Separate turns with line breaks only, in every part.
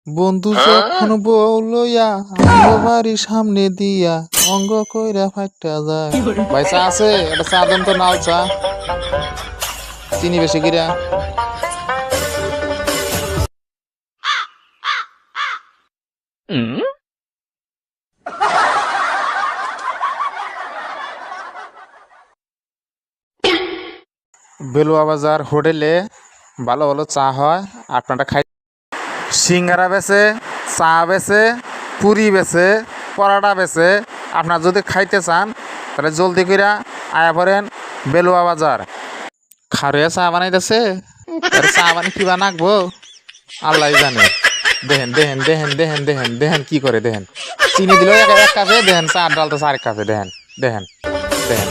বন্ধু যখন বউ লইয়া আঙ্গ বাড়ির সামনে দিয়া অঙ্গ কইরা ফাইটা যায়। ভাই চা আছে? এটা চা দেন তো, নাও চা, চিনি বেশি কিরা। বেলুয়া বাজার হোটেলে ভালো ভালো চা হয়, আপনারা খাই। সিঙ্গারা বেচে, চা বেচে, পুরি বেচে, পরাটা বেচে। আপনার যদি খাইতে চান তাহলে জলদি কইরা আয়া পড়েন বেলুয়া বাজার। খারুয়া চা বানাইতেছে, চা বানি কি বানাকবো আল্লাহ জানে। দেখেন দেখেন দেখেন দেখেন দেখেন দেখেন কি করে, দেখেন চিনি দিল এক কাপে, দেখেন চা ডালতেছে আরেক কাপে, দেখেন দেখেন দেখেন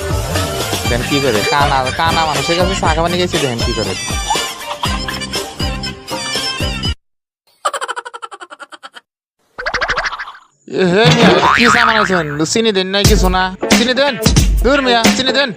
দেখেন কি করে। কানা কানা মানুষের কাছে চা বানিয়ে গেছি, দেখেন কি করে। হে মিয়া, কি চা বানাইছেন? চিনি দেন নাই কিছু না? চিনি দেন, দূর মিয়া, চিনি দেন।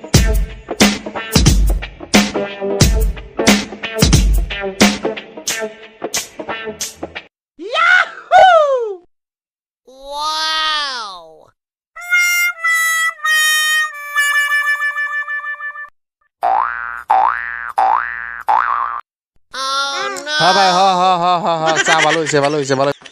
হ্যাঁ ভাই, হ হ হ হ হ, চা ভালো হয়েছে ভালো হয়েছে ভালো।